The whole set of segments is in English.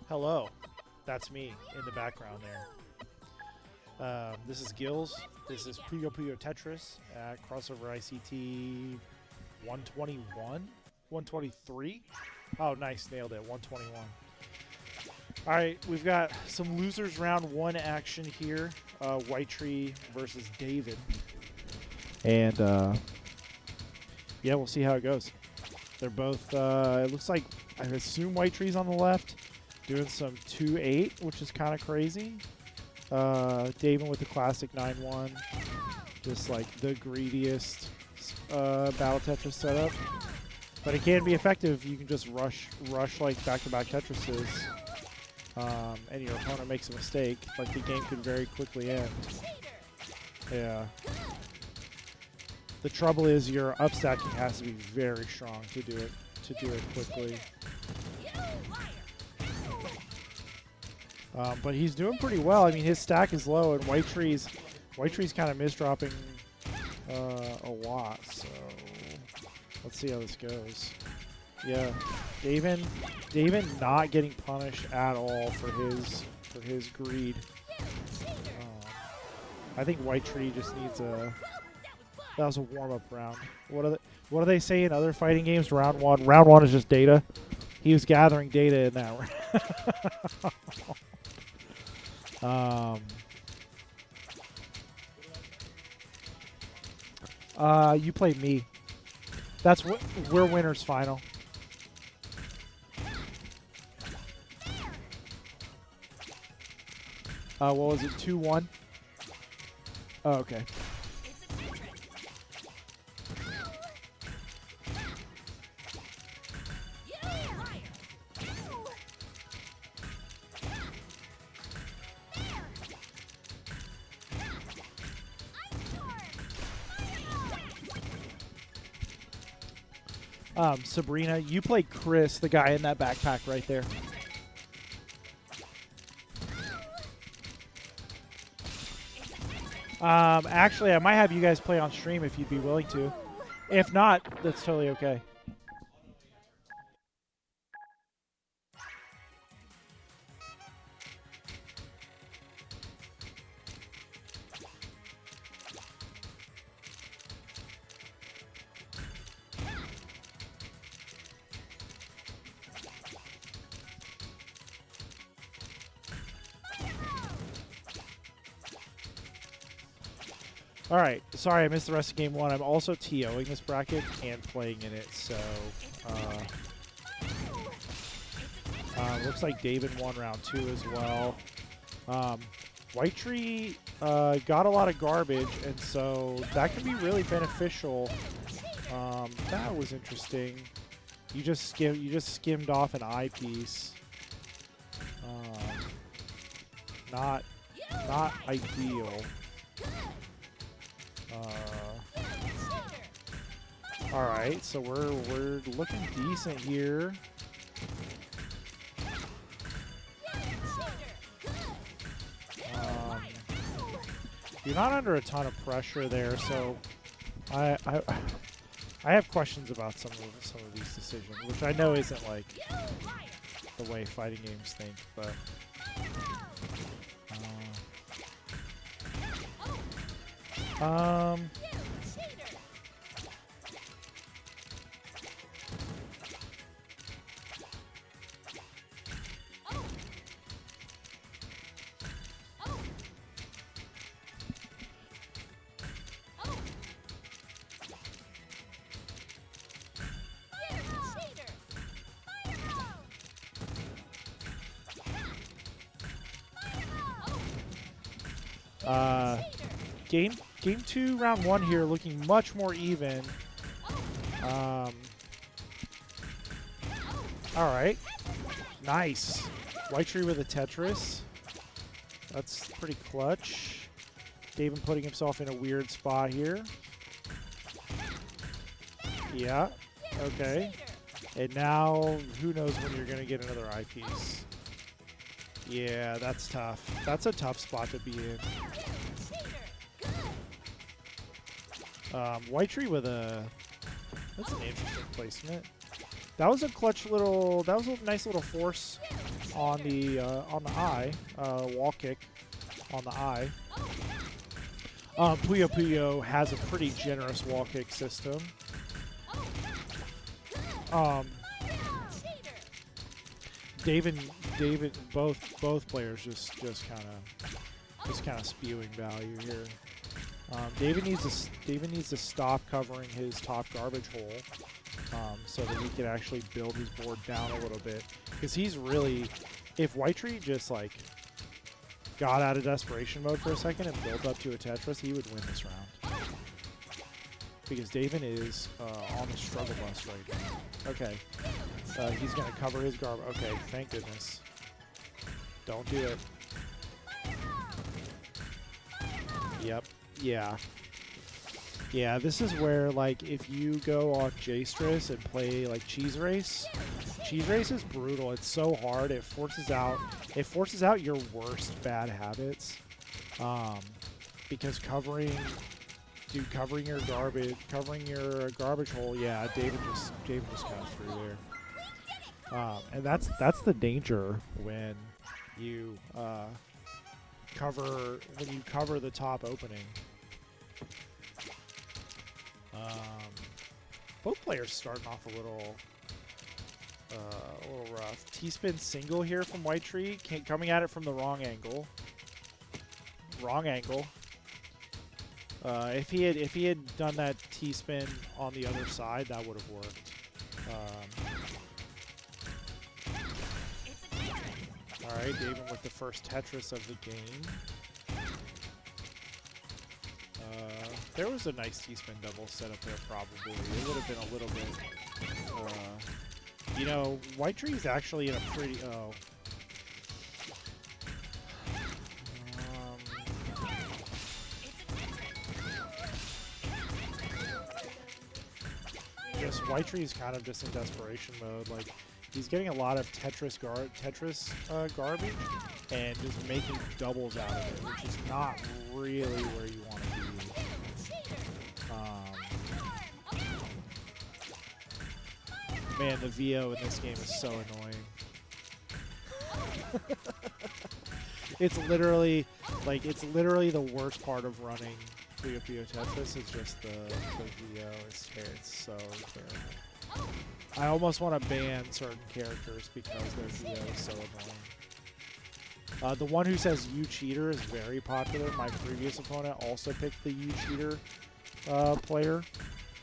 Hello. That's me in the background there. This is Gills. This is Puyo Tetris at crossover ICT 121? 123? Oh, nice. Nailed it. 121. All right, we've got some losers round one action here. Whitetree versus daven. And, yeah, we'll see how it goes. They're both, it looks like, I assume Whitetree's on the left, doing some 2-8, which is kind of crazy. daven with the classic 9-1. Just like the greediest battle Tetris setup. But it can be effective. You can just rush like back-to-back Tetrises. And your opponent makes a mistake, like the game could very quickly end. Yeah. The trouble is your upstacking has to be very strong to do it quickly. But he's doing pretty well. I mean, his stack is low, and Whitetree's kind of misdropping a lot. So let's see how this goes. Yeah, daven not getting punished at all for his greed. I think Whitetree just needs a. That was a warm-up round. What do they say in other fighting games? Round one. Round one is just data. He was gathering data in that round. You play me. That's what we're winners final. What was it? 2-1. Oh, okay. Sabrina, you play Chris, the guy in that backpack right there. Actually, I might have you guys play on stream if you'd be willing to. If not, that's totally okay. All right, sorry I missed the rest of game one. I'm also TOing this bracket and playing in it, so looks like daven won round two as well. Whitetree got a lot of garbage, and so that can be really beneficial. That was interesting. You just skimmed off an eyepiece. Not ideal. All right, so we're looking decent here. You're not under a ton of pressure there, so I have questions about some of these decisions, which I know isn't like the way fighting games think, but. Game two, round one here, looking much more even. All right, nice. Whitetree with a Tetris. That's pretty clutch. daven putting himself in a weird spot here. Yeah, okay. And now, who knows when you're going to get another eyepiece. Yeah, that's tough. That's a tough spot to be in. Whitetree with a... That's an interesting placement. That was a clutch little... That was a nice little force on the eye, wall kick on the eye. Puyo Puyo has a pretty generous wall kick system. David, both players just kind of spewing value here. David needs to stop covering his top garbage hole, so that he can actually build his board down a little bit. Because he's really, if Whitetree just like got out of desperation mode for a second and built up to a Tetris, he would win this round. Because Daven is on the struggle bus right now. Okay, he's gonna cover his garbage. Okay, thank goodness. Don't do it. Yep. Yeah. Yeah, this is where, like, if you go on J-Stress and play, like, Cheese Race is brutal. It's so hard. It forces out your worst bad habits. Because covering your garbage hole, yeah, David just kind of threw there. And that's the danger when you cover the top opening. Both players starting off a little rough. T-spin single here from Whitetree, coming at it from the wrong angle. If he had done that T-spin on the other side, that would have worked. All right, David with the first Tetris of the game. There was a nice T-spin double set up there, probably. It would have been a little bit... you know, Whitetree is actually in a pretty... Just Whitetree is kind of just in desperation mode. Like, he's getting a lot of Tetris garbage and just making doubles out of it, which is not really where you want to be. Man, the VO in this game is so annoying. It's literally the worst part of running Puyo Puyo Tetris is just the VO. It's so terrible. I almost want to ban certain characters because their VO is so annoying. The one who says "you cheater" is very popular. My previous opponent also picked the "you cheater" player,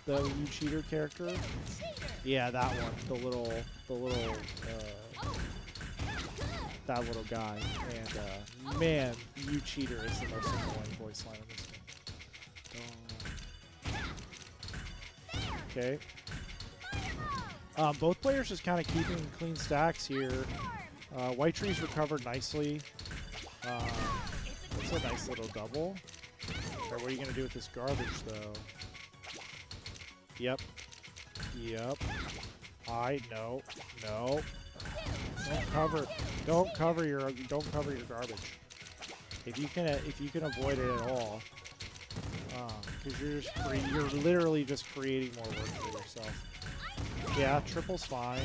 the "you cheater" character. Yeah, that one, the little that little guy. And man, "you cheater" is the most annoying voice line in this game. Okay. Both players just kind of keeping clean stacks here. Whitetree's recovered nicely. It's a nice little double. Okay, what are you going to do with this garbage, though? Yep. No. Don't cover your garbage. If you can avoid it at all, because you're literally just creating more work for yourself. Yeah, triple's fine.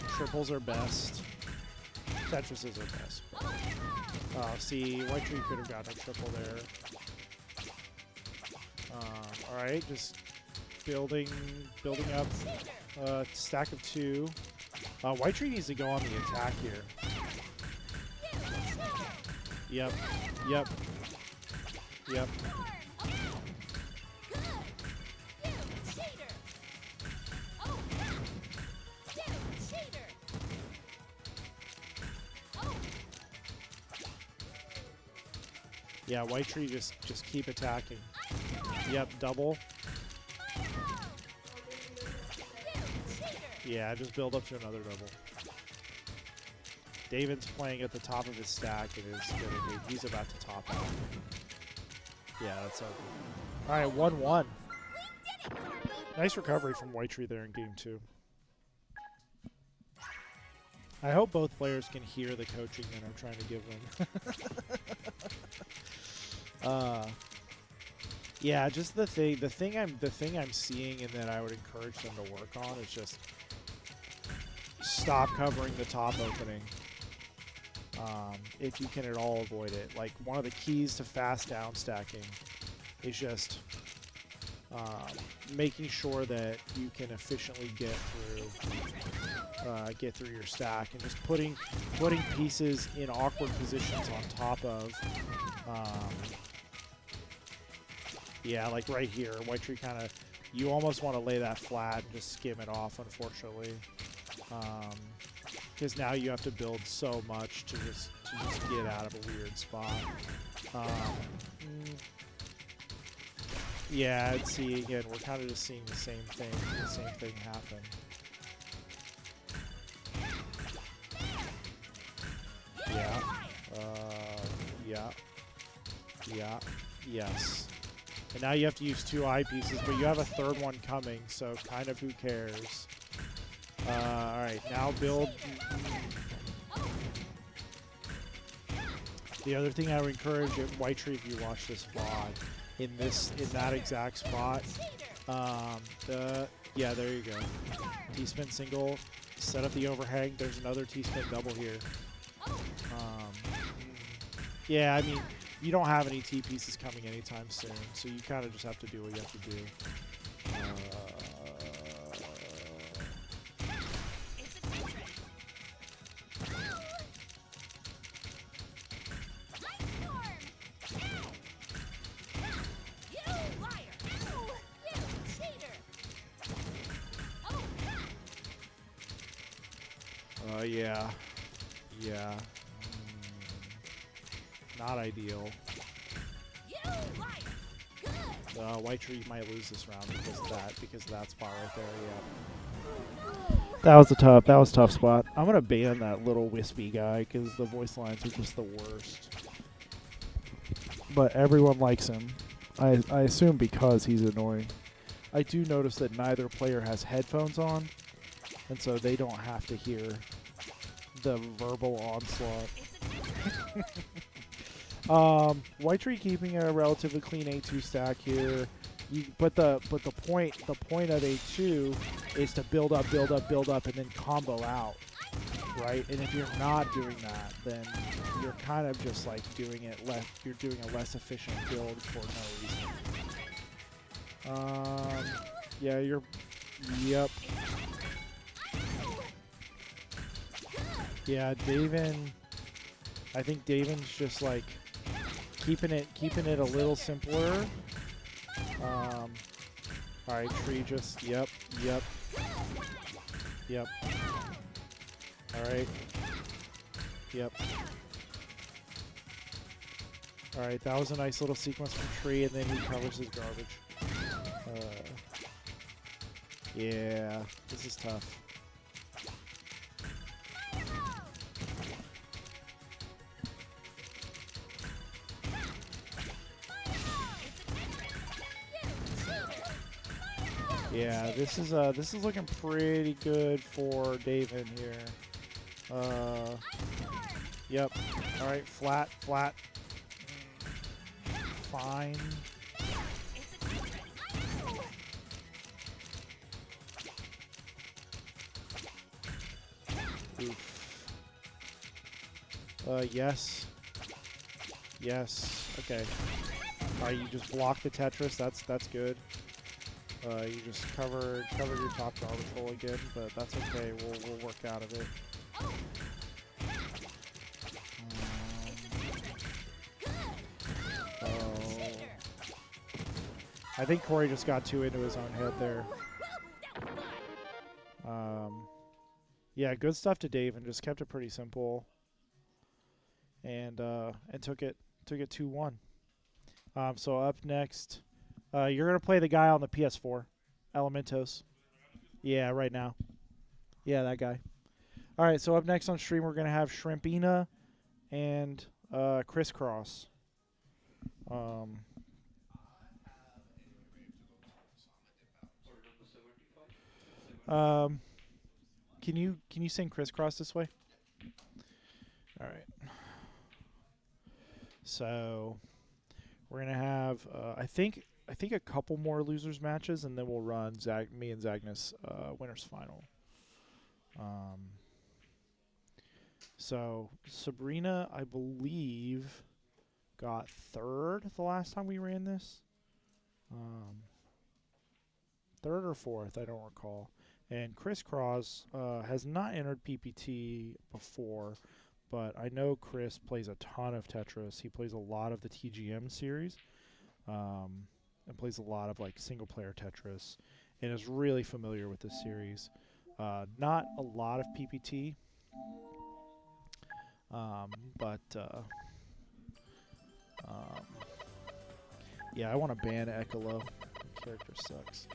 Triples are best. Tetrises are best. See, Whitetree could have gotten a triple there. Alright, just building up a stack of 2. Whitetree needs to go on the attack here. Yep. Yeah, Whitetree just keep attacking. Yep, double. Yeah, just build up to another double. David's playing at the top of his stack and he's about to top out. Yeah, that's over. Alright, 1-1. Nice recovery from Whitetree there in game 2. I hope both players can hear the coaching that I'm trying to give them. Yeah, just the thing I'm seeing and that I would encourage them to work on is just stop covering the top opening. If you can at all avoid it. Like, one of the keys to fast down stacking is just making sure that you can efficiently get through your stack, and just putting pieces in awkward positions on top of. Yeah, like right here, Whitetree kind of, you almost want to lay that flat and just skim it off, unfortunately. Because now you have to build so much to just get out of a weird spot. Yeah, and see, again, we're kind of just seeing the same thing happen. Yeah, yes. And now you have to use 2 eyepieces, but you have a third one coming, so kind of who cares. Alright, now build. The other thing I would encourage at Whitetree, if you watch this VOD, in that exact spot, yeah, there you go. T-spin single, set up the overhang. There's another T-spin double here. Yeah, I mean, you don't have any T pieces coming anytime soon, so you kind of just have to do what you have to do. Yeah. Not ideal. Whitetree might lose this round because of that spot right there. Yeah. That was a tough spot. I'm gonna ban that little wispy guy because the voice lines are just the worst. But everyone likes him. I assume because he's annoying. I do notice that neither player has headphones on, and so they don't have to hear the verbal onslaught. Whitetree keeping a relatively clean A2 stack here. But the point of A2 is to build up, and then combo out, right? And if you're not doing that, then you're kind of just like doing it less. You're doing a less efficient build for no reason. Yeah, yep. Yeah, daven. I think daven's just like keeping it a little simpler. Alright, tree just, yep. Alright. Yep. Alright, that was a nice little sequence from tree, and then he covers his garbage. Yeah, this is tough. Yeah, this is looking pretty good for daven here. Yep. All right, flat. Fine. Oof. Yes. Okay. All right, you just block the Tetris. That's good. You just cover your top garbage hole again, but that's okay. We'll work out of it. I think Corey just got too into his own head there. Yeah, good stuff to Dave, and just kept it pretty simple, and took it 2-1. So up next. You're going to play the guy on the PS4, Elementos. Yeah, right now. Yeah, that guy. All right, so up next on stream, we're going to have Shrimpeena and Crisscross. Can you sing Crisscross this way? All right. So we're going to have, I think a couple more losers matches, and then we'll run me and Zagnus winners final. So Sabrina, I believe, got third the last time we ran this. Third or fourth, I don't recall. And Crisscross has not entered PPT before, but I know Chris plays a ton of Tetris. He plays a lot of the TGM series, and plays a lot of like single-player Tetris, and is really familiar with this series. Not a lot of PPT, yeah, I want to ban Ekolo. The character sucks.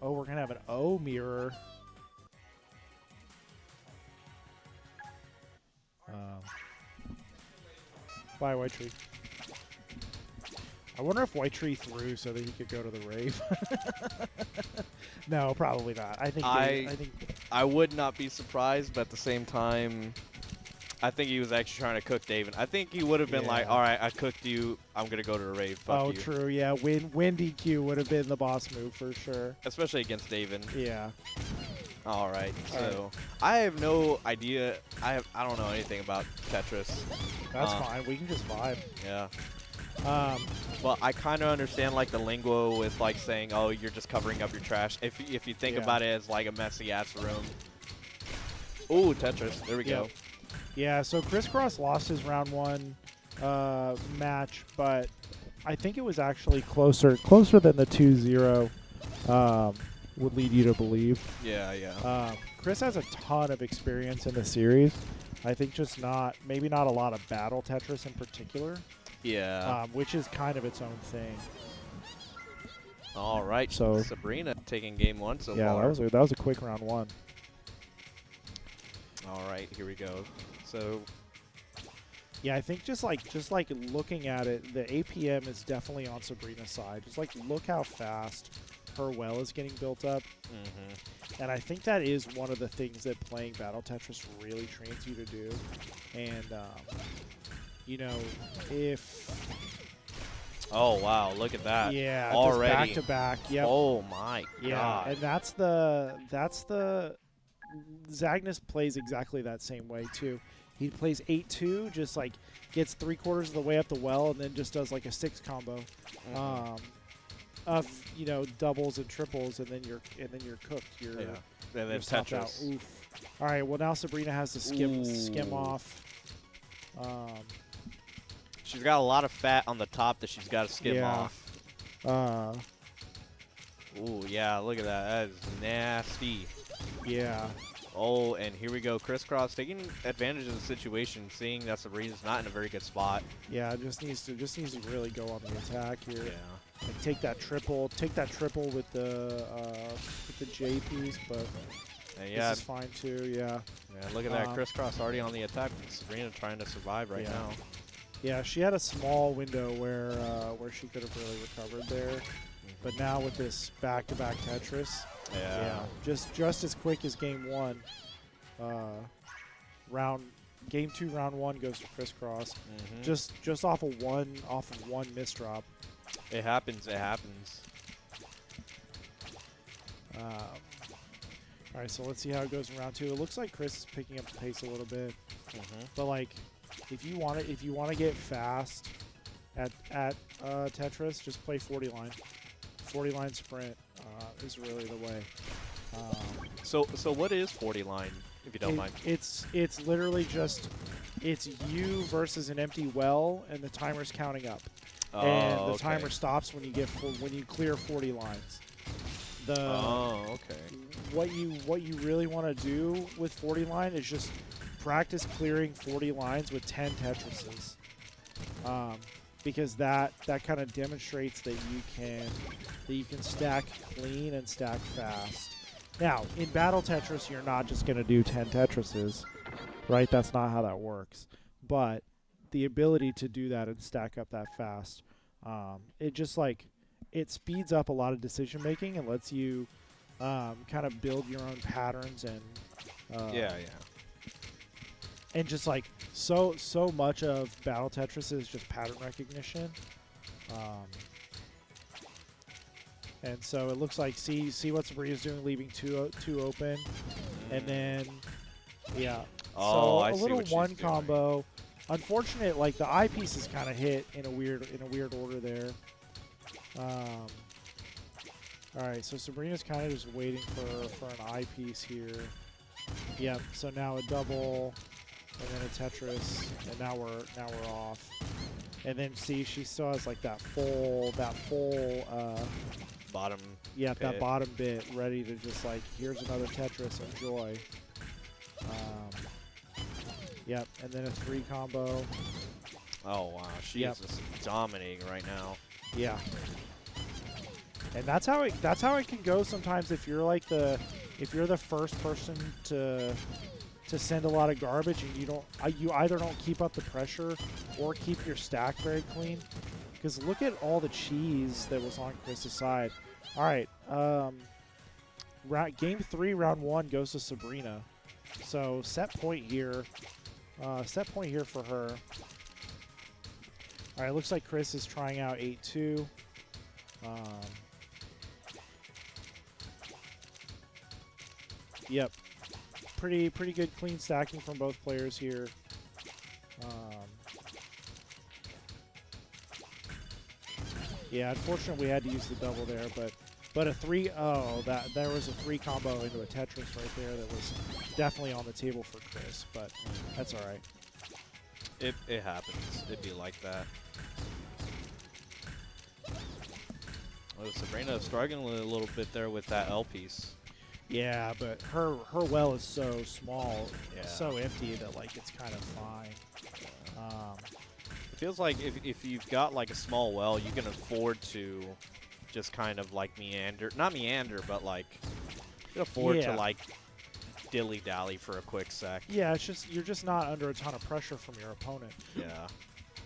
Oh, we're going to have an O mirror. Bye, Whitetree. I wonder if Whitetree threw so that he could go to the rave. No, probably not. I think I would not be surprised, but at the same time, I think he was actually trying to cook Daven. I think he would have been like, all right, I cooked you. I'm going to go to the rave. Fuck you. True. Yeah. Win DQ would have been the boss move for sure. Especially against Daven. Yeah. All right. So I have no idea. I don't know anything about Tetris. That's fine. We can just vibe. Yeah. Well, I kind of understand like the lingo with like saying, "Oh, you're just covering up your trash." If you think about it as like a messy ass room. Ooh, Tetris. There we go. Yeah. So Crisscross lost his round one match, but I think it was actually closer than the 2-0 would lead you to believe. Yeah. Chris has a ton of experience in the series. I think just maybe not a lot of battle Tetris in particular. Yeah. Which is kind of its own thing. All right. So Sabrina taking game one so far. Yeah, that was a quick round one. All right, here we go. So. Yeah, I think just like looking at it, the APM is definitely on Sabrina's side. Just like look how fast her well is getting built up. And I think that is one of the things that playing Battle Tetris really trains you to do. And you know, if oh wow, look at that. Yeah, already back to back. Yep. Oh my god. And that's the Zagnus plays exactly that same way too. He plays 8-2, just like gets 3/4 of the way up the well, and then just does like a 6 combo, of doubles and triples, and then you're cooked. You're and then Tetris. Oof. All right. Well, now Sabrina has to skim off. She's got a lot of fat on the top that she's got to skim off. Ooh, yeah. Look at that. That is nasty. Yeah. Oh, and here we go. Crisscross taking advantage of the situation, seeing that Sabrina's not in a very good spot. Yeah, just needs to really go on the attack here. Yeah. And take that triple with the J piece, but this is fine too. Yeah. Yeah. Look at that. Crisscross already on the attack. Sabrina trying to survive right now. Yeah, she had a small window where she could have really recovered there, but now with this back-to-back Tetris. Yeah, just as quick as game one. Game 2, round 1 goes to Crisscross. Just off of one misdrop. It happens. It happens. All right, so let's see how it goes in round 2. It looks like Chris is picking up the pace a little bit, but like if you want to get fast at Tetris, just play 40 line. 40 line sprint is really the way. So what is 40 line, if you don't mind? It's literally just it's you versus an empty well, and the timer's counting up, and the timer stops when you clear 40 lines. What you really want to do with 40 line is just practice clearing 40 lines with 10 Tetrises. Because that kind of demonstrates that you can stack clean and stack fast. Now, in Battle Tetris, you're not just going to do 10 Tetrises, right? That's not how that works. But the ability to do that and stack up that fast, it speeds up a lot of decision making and lets you kind of build your own patterns and and just like so much of Battle Tetris is just pattern recognition. And so it looks like see what Sabrina's doing, leaving two open, and then Oh, so I a see little what she's one doing. combo. Unfortunate, like the eyepiece is kind of hit in a weird order there. All right, so Sabrina's kind of just waiting for an eyepiece here. Yep. So now a double, and then a Tetris, and now we're off. And then see, she still has like that full Bottom. yeah, bit. that bottom bit ready to just like, here's another Tetris, enjoy. Yep, and then a 3 combo. Oh wow, she is just dominating right now. Yeah. And that's how it can go sometimes if you're like if you're the first person to send a lot of garbage and you either don't keep up the pressure or keep your stack very clean. Because look at all the cheese that was on Chris's side. All right, game 3, round 1 goes to Sabrina. So set point here for her. All right, looks like Chris is trying out 8-2. Yep, pretty good clean stacking from both players here. Yeah, unfortunately we had to use the double there, but a 3. Oh, there was a 3 combo into a Tetris right there that was definitely on the table for Chris, but that's all right. It happens. It'd be like that. Oh, Sabrina struggling a little bit there with that L piece. Yeah, but her well is so small, Yeah. so empty that like it's kind of fine. It feels like if you've got like a small well, you can afford to just kind of like not meander, but like you can afford to like dilly-dally for a quick sec. Yeah, it's just you're just not under a ton of pressure from your opponent. Yeah.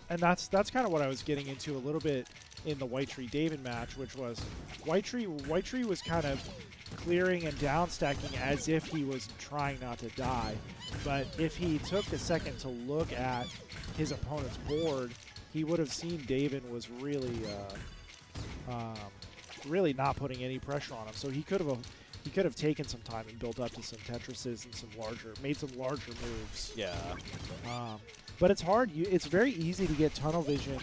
And that's kind of what I was getting into a little bit in the Whitetree daven match, which was Whitetree was kind of clearing and down stacking as if he was trying not to die. But if he took a second to look at his opponent's board, he would have seen daven was really really not putting any pressure on him. So he could have taken some time and built up to some Tetrises and made some larger moves. Yeah. But it's hard. It's very easy to get tunnel vision.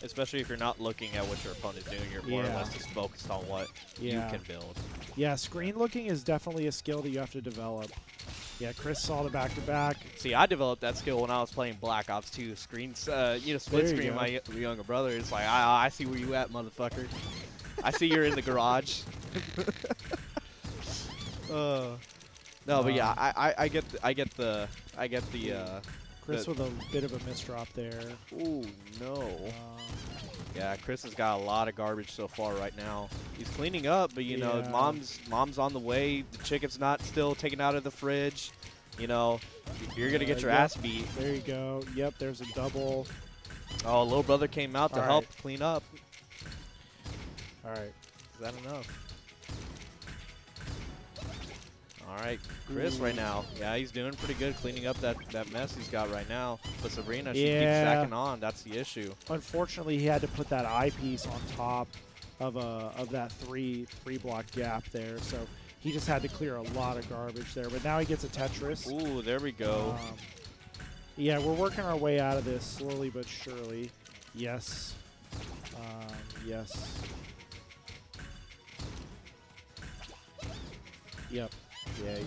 Especially if you're not looking at what your opponent's doing, you're more or less just focused on what you can build. Yeah, screen looking is definitely a skill that you have to develop. Yeah, Chris saw the back-to-back. See, I developed that skill when I was playing Black Ops 2 screens. Split screen. My younger brother is like, I see where you at, motherfucker. I see you're in the garage. No, but yeah, I get the Chris with a bit of a misdrop there. Ooh, no. Yeah, Chris has got a lot of garbage so far right now. He's cleaning up, but you know, mom's on the way. The chicken's not still taken out of the fridge. You know, you're gonna get your ass beat. There you go. Yep, there's a double. Oh, little brother came out to help clean up. All right. Is that enough? All right, Chris right now. Yeah, he's doing pretty good cleaning up that mess he's got right now. But Sabrina, she keeps stacking on. That's the issue. Unfortunately, he had to put that eyepiece on top of that three block gap there. So he just had to clear a lot of garbage there. But now he gets a Tetris. Ooh, there we go. Yeah, we're working our way out of this slowly but surely. Yes. Yes. Yep. Yeah,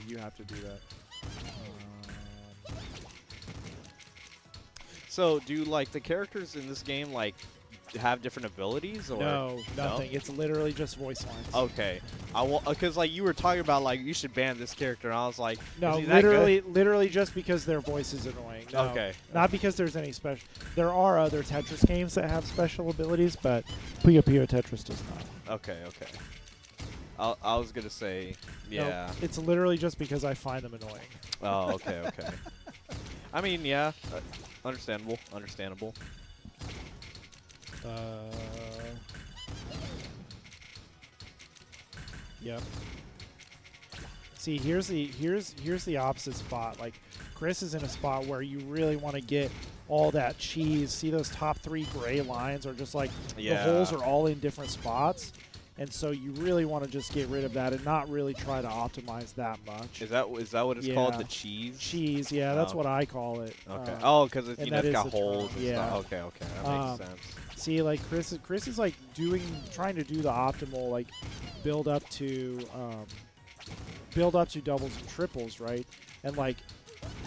you have to do that. So, do like the characters in this game like have different abilities or no, nothing? No? It's literally just voice lines. Okay, because like you were talking about like you should ban this character, and I was like, no, literally just because their voice is annoying. No, okay, not because there's any special. There are other Tetris games that have special abilities, but Puyo Tetris does not. Okay. I was gonna say, yeah. No, it's literally just because I find them annoying. Oh, okay. I mean, yeah, understandable. Yep. See, here's the opposite spot. Like, Chris is in a spot where you really want to get all that cheese. See those top 3 gray lines are just like the holes are all in different spots. And so you really want to just get rid of that and not really try to optimize that much. Is that what it's called? The cheese? Cheese, yeah, that's what I call it. Okay. Oh, because it's that got holes and yeah. stuff. Okay, that makes sense. See, like Chris is like trying to do the optimal like build up to doubles and triples, right? And like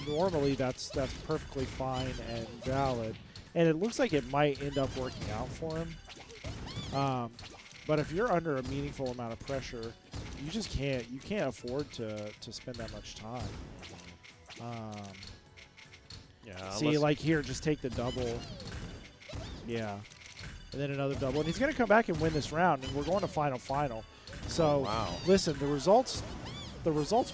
normally that's perfectly fine and valid, and it looks like it might end up working out for him. But if you're under a meaningful amount of pressure, you just can't afford to spend that much time. Yeah. See, like here, just take the double. Yeah. And then another double. And he's going to come back and win this round, and we're going to final. So, listen, the results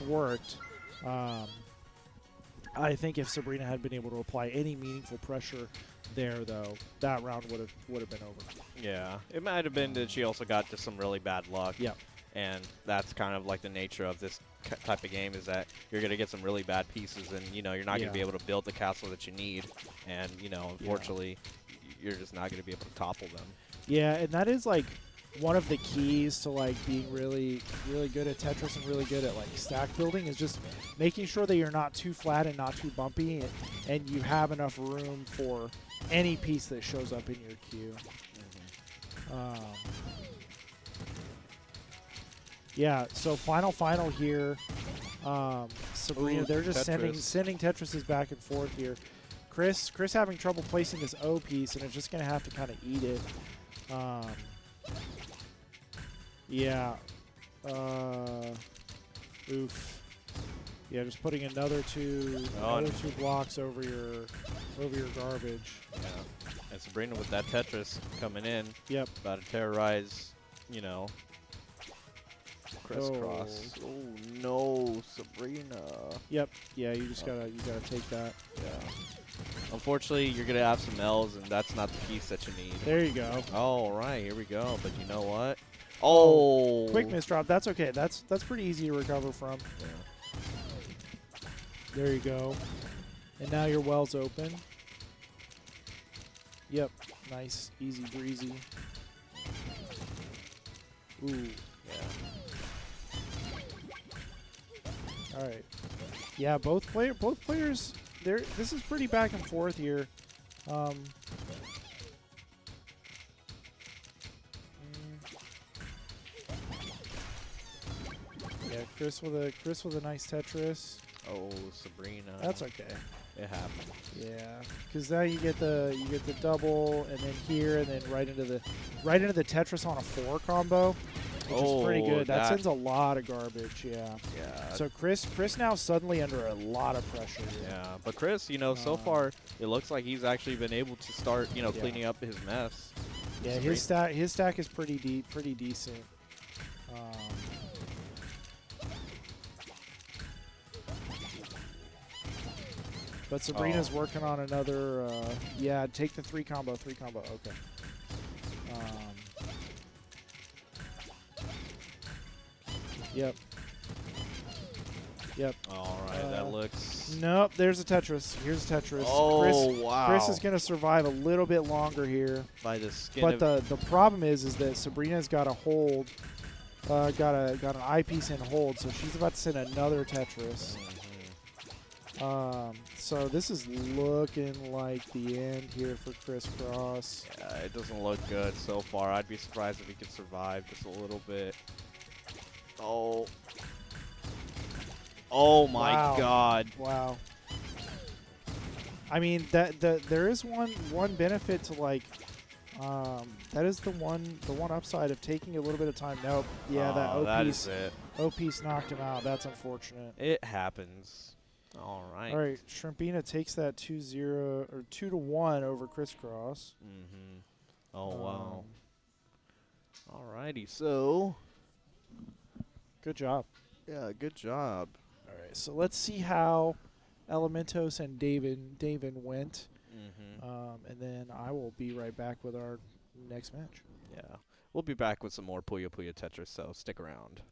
worked. I think if Sabrina had been able to apply any meaningful pressure there, though, that round would have been over. Yeah. It might have been that she also got just some really bad luck. Yeah. And that's kind of like the nature of this type of game, is that you're going to get some really bad pieces, and, you know, you're not going to be able to build the castle that you need. And, you know, unfortunately, you're just not going to be able to topple them. Yeah, and that is, like, one of the keys to, like, being really, really good at Tetris and really good at, like, stack building is just making sure that you're not too flat and not too bumpy, and you have enough room for any piece that shows up in your queue. Yeah, so final here. Sabrina, they're just sending Tetrises back and forth here. Chris having trouble placing this O piece, and it's just going to have to kind of eat it. Yeah. Oof. Yeah, just putting another two blocks over your garbage. Yeah. And Sabrina with that Tetris coming in. Yep. About to terrorize, you know, crisscross. Oh no, Sabrina. Yep. Yeah, you just gotta take that. Yeah. Unfortunately, you're gonna have some L's, and that's not the piece that you need. There you go. All right, here we go. But you know what? Oh, quick misdrop. That's okay. That's pretty easy to recover from. Yeah. There you go. And now your well's open. Yep. Nice, easy breezy. Ooh. Yeah. All right. Yeah, both players. This is pretty back and forth here. Yeah, Chris with a nice Tetris. Oh, Sabrina. That's okay. It happened. Yeah, because now you get the double, and then here, and then right into the Tetris on a 4 combo, which is pretty good. That sends a lot of garbage. Yeah. Yeah. So Chris now suddenly under a lot of pressure here. Yeah, but Chris, you know, so far it looks like he's actually been able to start, you know, cleaning up his mess. Yeah, his stack is pretty decent. But Sabrina's working on another, yeah, take the 3 combo, okay. Yep. All right, that looks... Nope, there's a Tetris. Here's a Tetris. Oh, wow. Chris is going to survive a little bit longer here. By the skin But the problem is that Sabrina's got a hold, got an eyepiece in hold, so she's about to send another Tetris. So this is looking like the end here for Crisscross. Yeah, it doesn't look good so far. I'd be surprised if he could survive just a little bit. Oh. Oh my God. Wow. I mean, there is one benefit to, like, that is the one upside of taking a little bit of time. Nope. Yeah, that O piece knocked him out. That's unfortunate. It happens. All right. All right. Shrimpeena takes that 2-0 or 2-1 over Crisscross. Oh wow. All righty. So. Good job. Yeah. Good job. All right. So let's see how Elementos and Daven went. And then I will be right back with our next match. Yeah. We'll be back with some more Puyo Puyo Tetris, so stick around.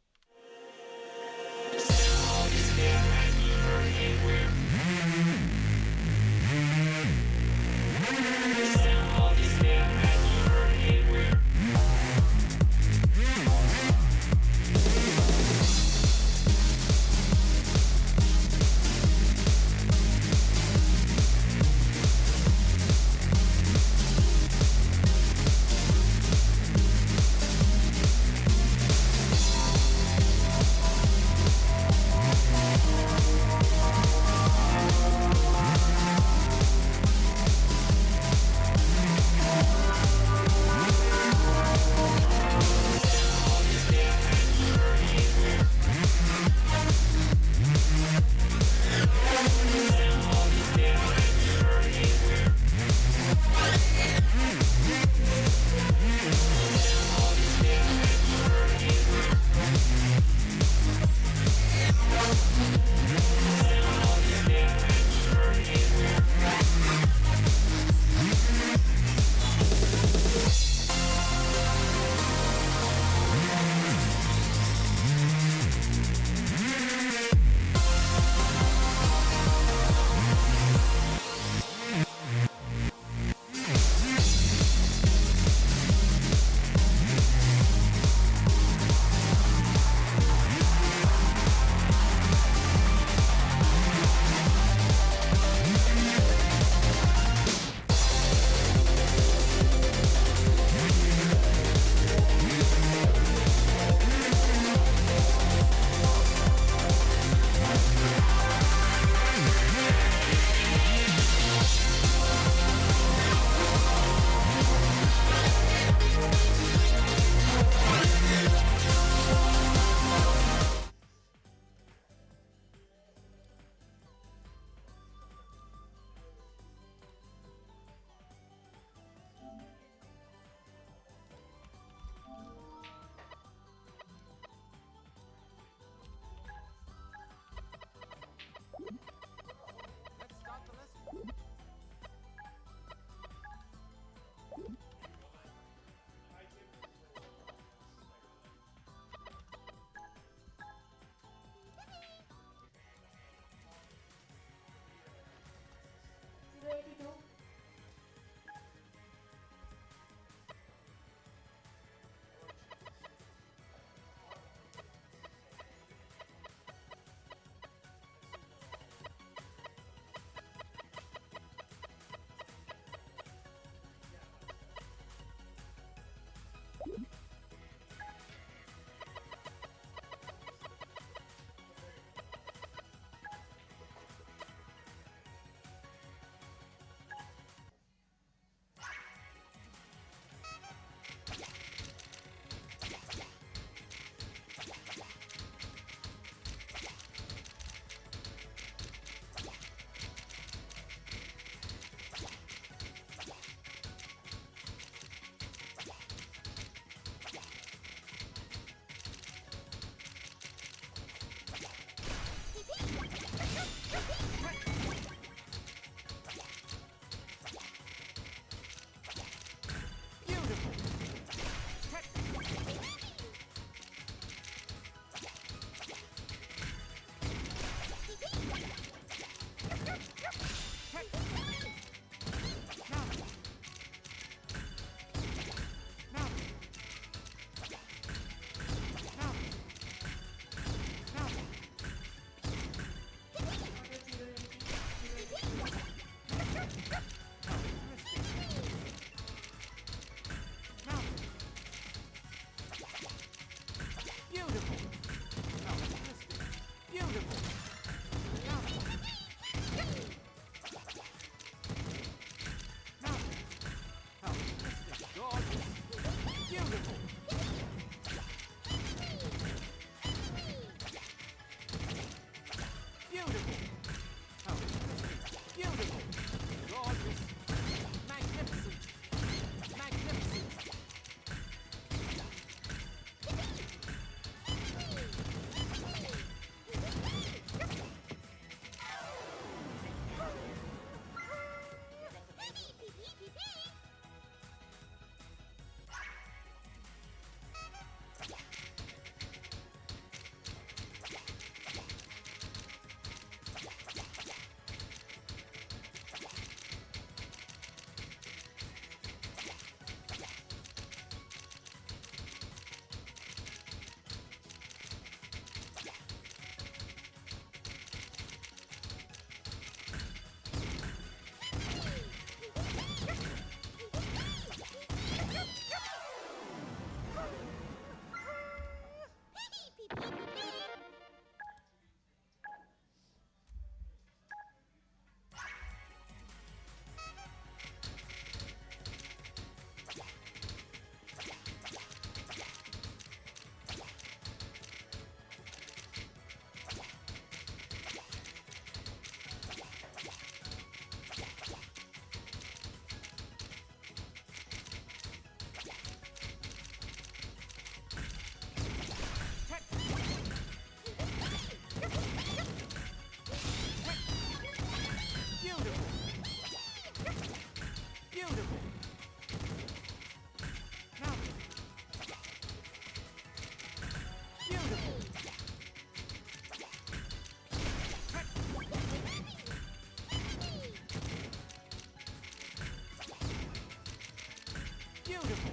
Beautiful.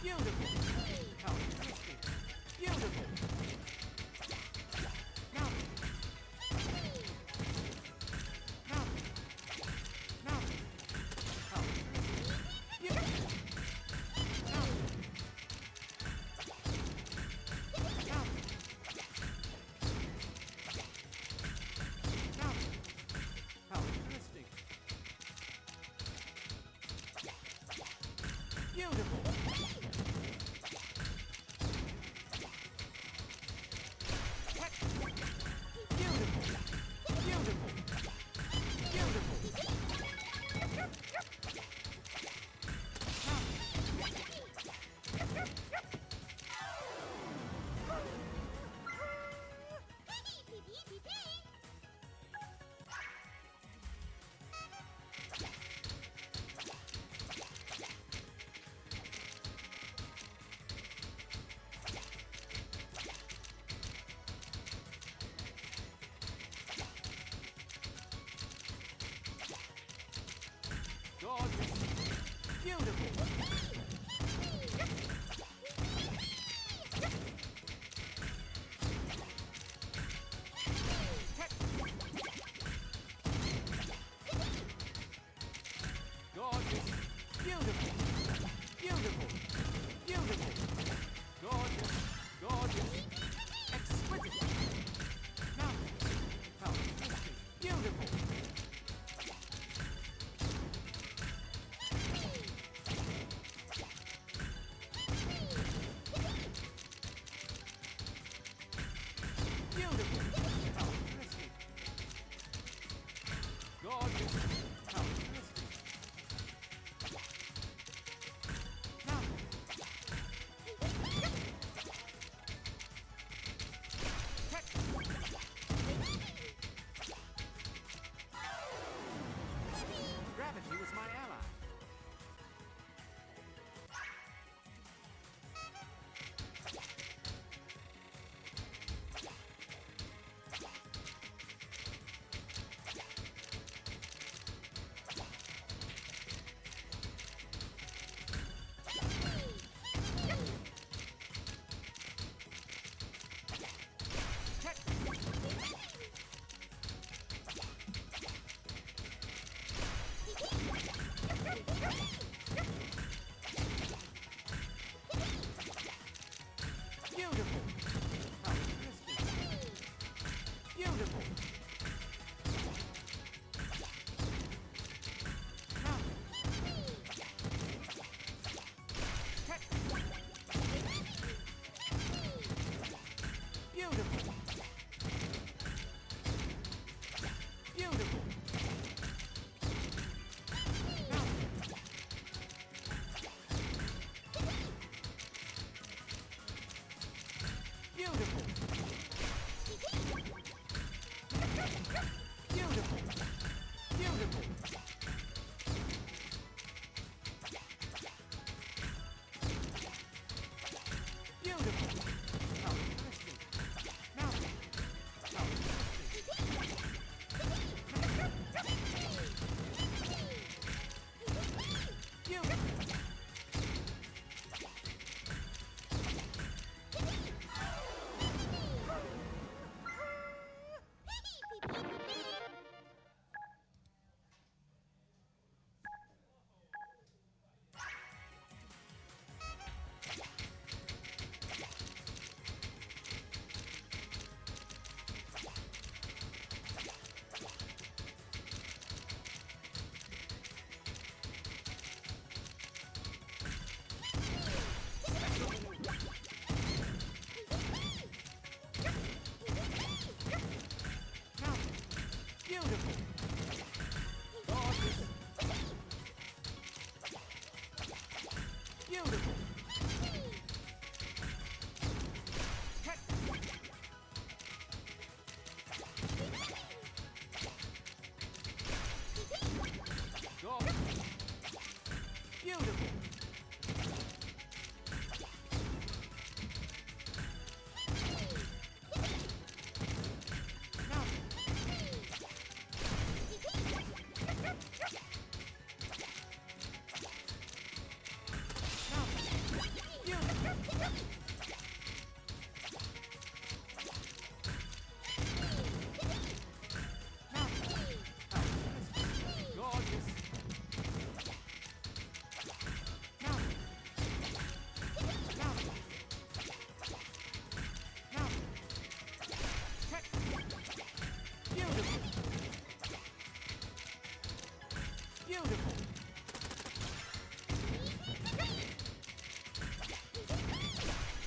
Beautiful. How interesting. Beautiful. Now. Now. Now. How interesting. Beautiful. Now. Now. Now. How interesting. Beautiful. Gorgeous. Beautiful. Gorgeous. Beautiful. Beautiful. Beautiful. Gorgeous. Gorgeous. Exquisite. Now. How interesting. Beautiful. Beautiful. How interesting. Gorgeous. How interesting. Beautiful.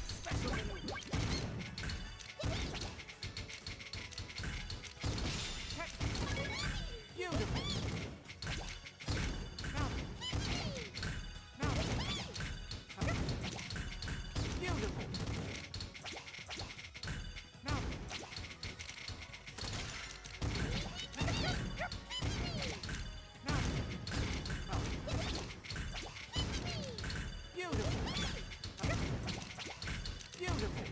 Special move. Beautiful. Now. Now. Beautiful. Now. Now. Now. Beautiful. Beautiful.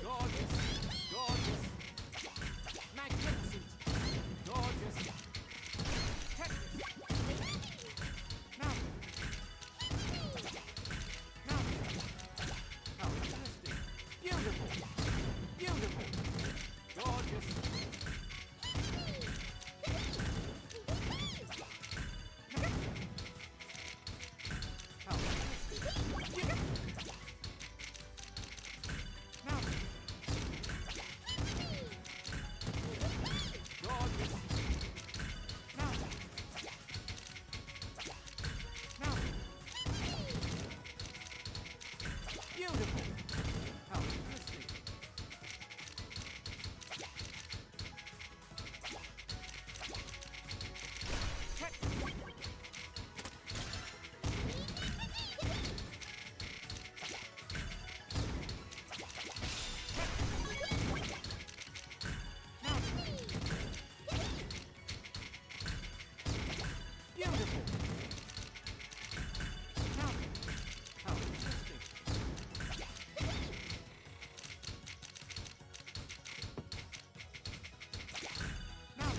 Gorgeous, gorgeous, magnificent, gorgeous, Tetris. Now, now, how interesting, beautiful, beautiful, gorgeous. How interesting, now. Gorgeous. Now. Now. Beautiful. How interesting. Now. Beautiful. Now. How interesting. Now.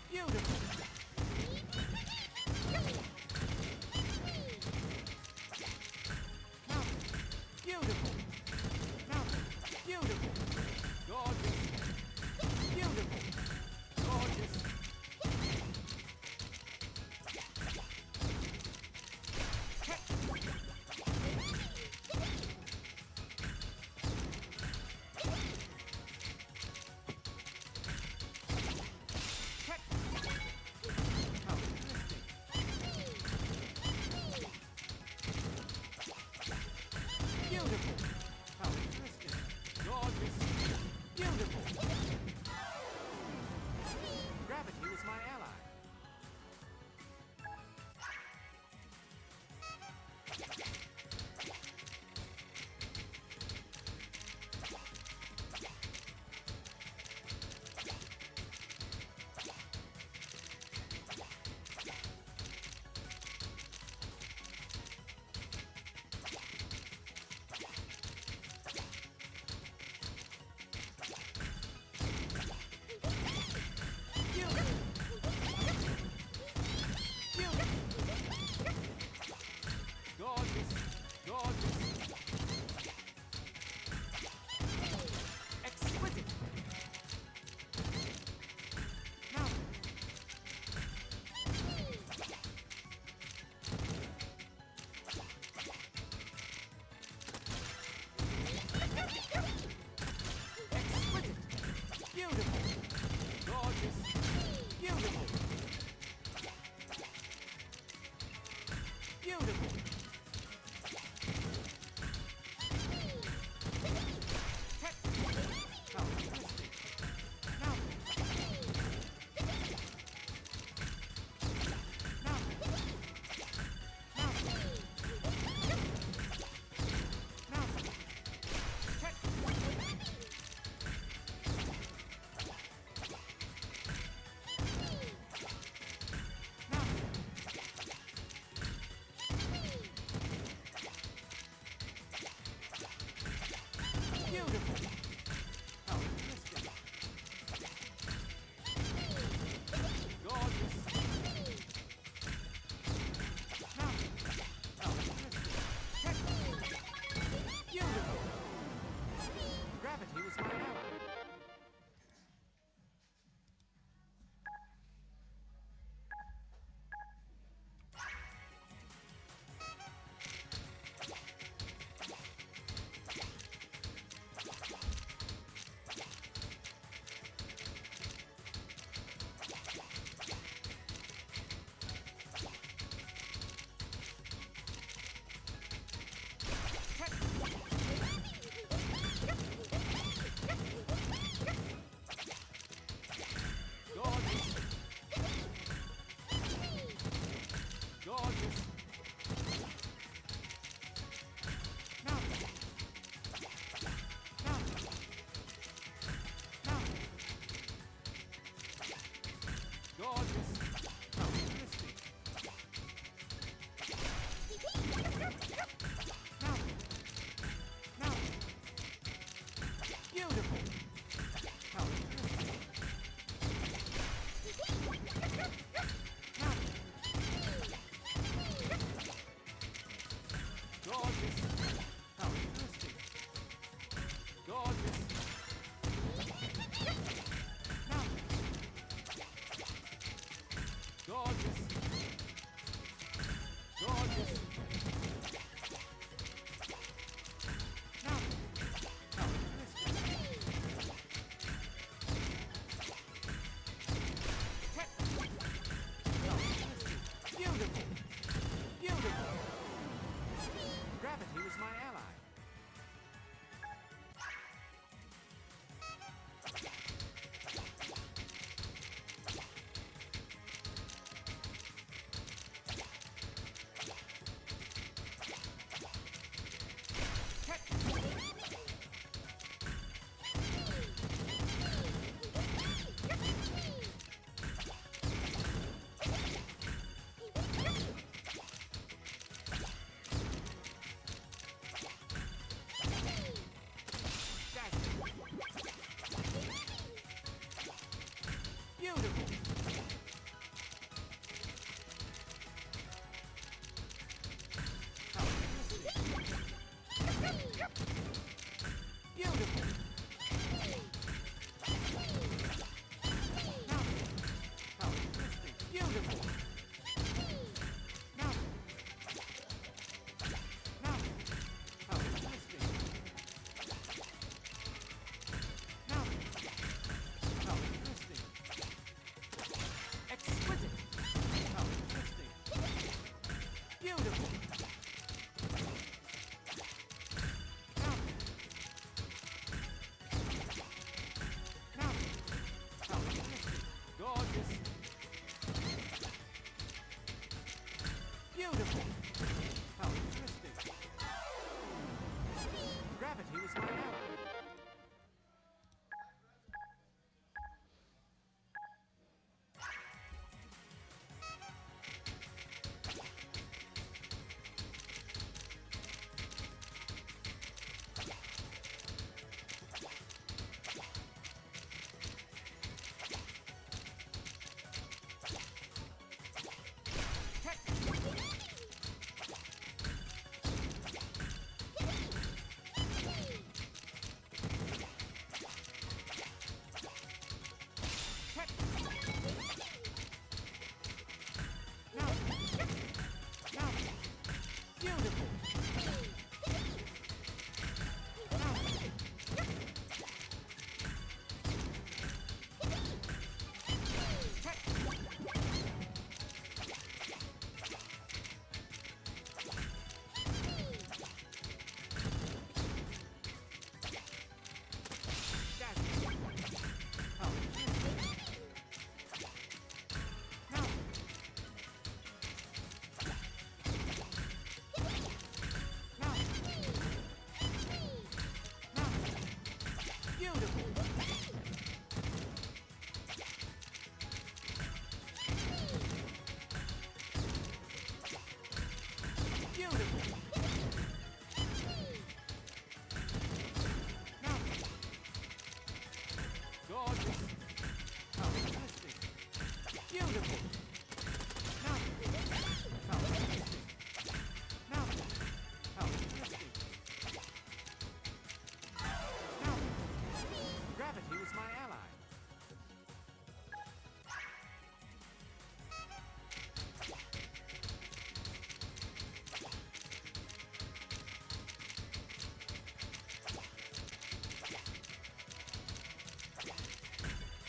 Beautiful. Now. Beautiful. Now. Beautiful. Gorgeous. Beautiful. Gorgeous. How interesting. Beautiful. How interesting. Gorgeous. Beautiful. Gravity was my ally. Gorgeous, gorgeous, exquisite. Now, exquisite, beautiful, gorgeous, beautiful, beautiful. How interesting. Now. Now. Now. Now. Now.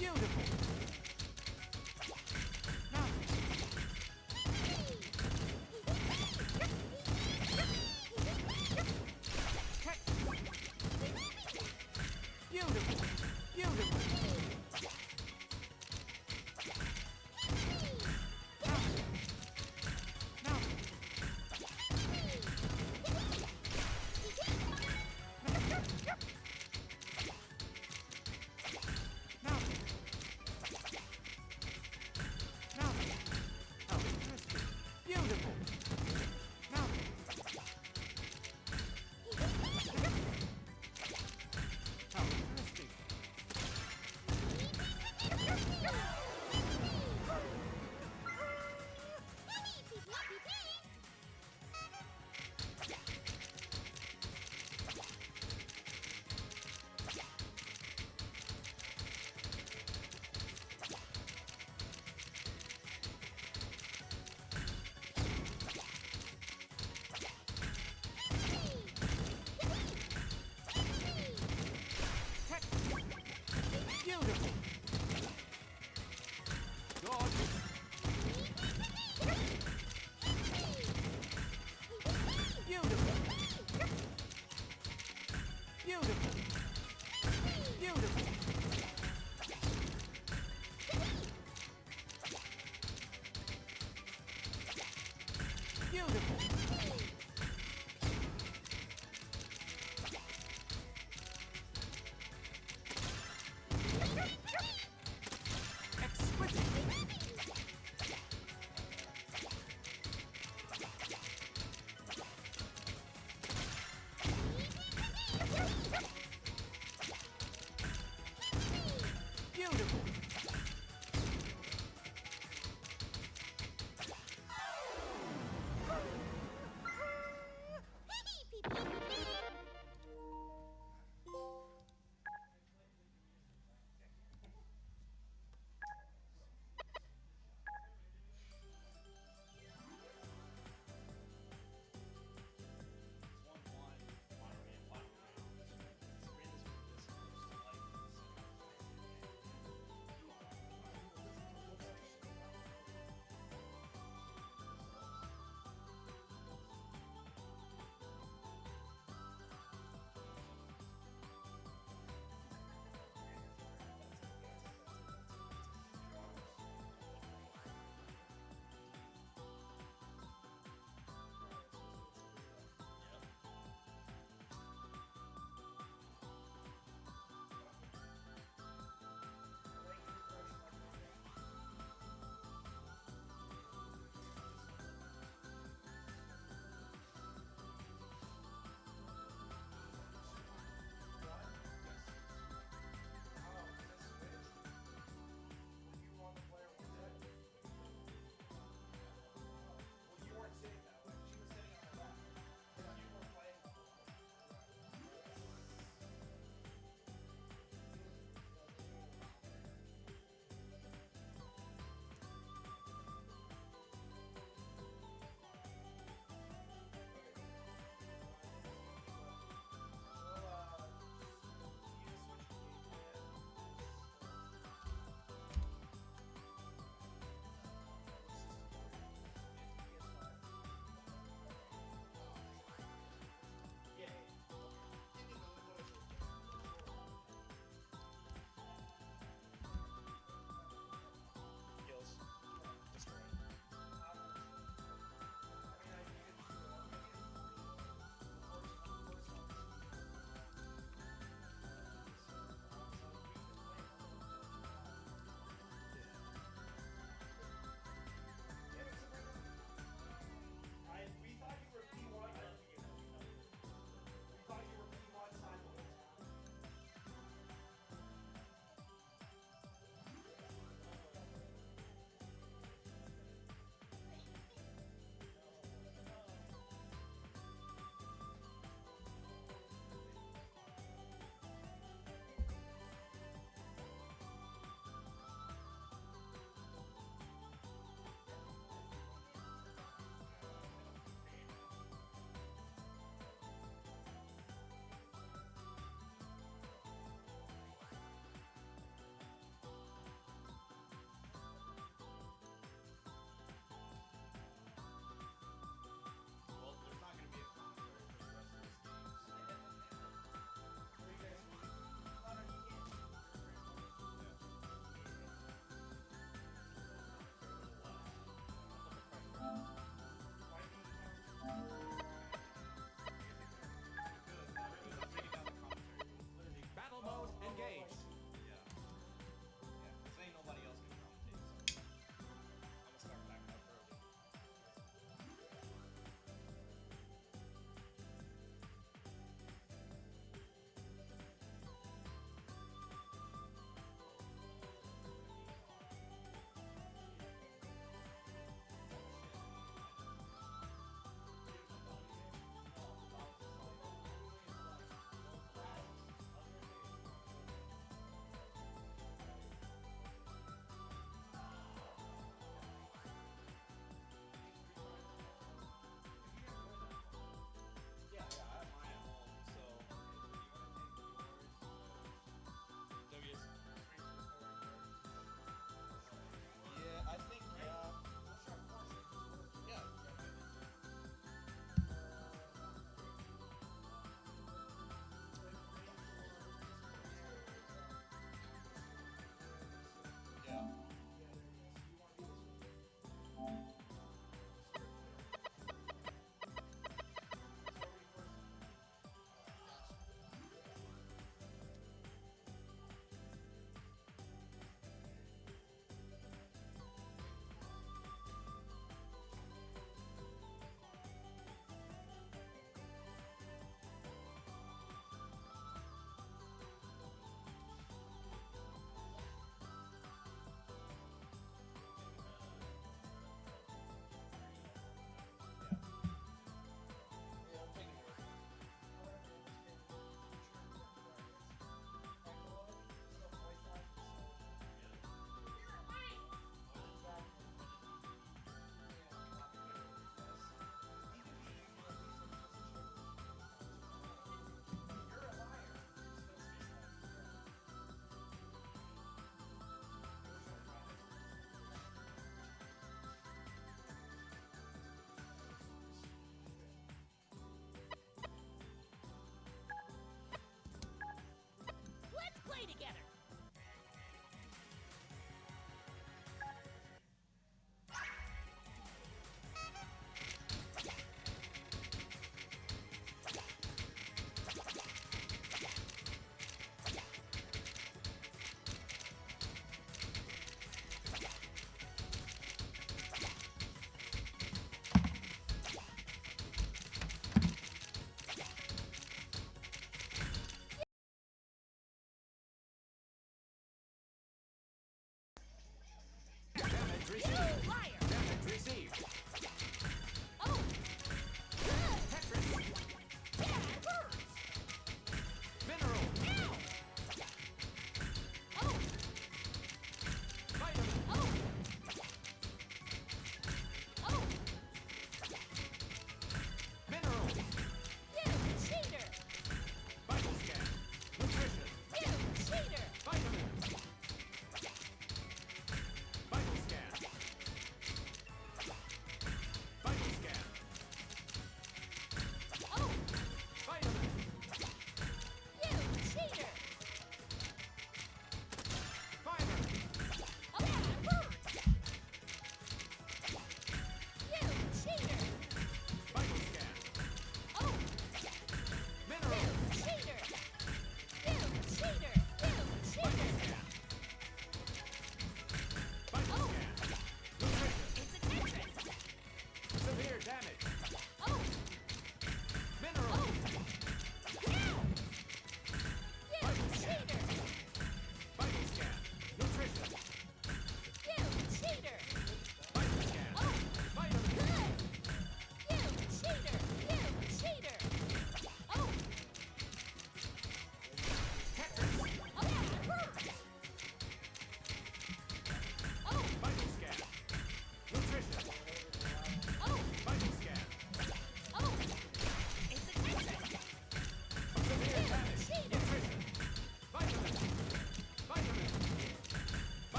Beautiful. Now. Catch. Beautiful. Beautiful. Now. Now. Now. Now. How interesting. Beautiful. Now. How interesting. Catch. Beautiful. Gorgeous. Beautiful. Beautiful. Beautiful. Beautiful. Exquisite.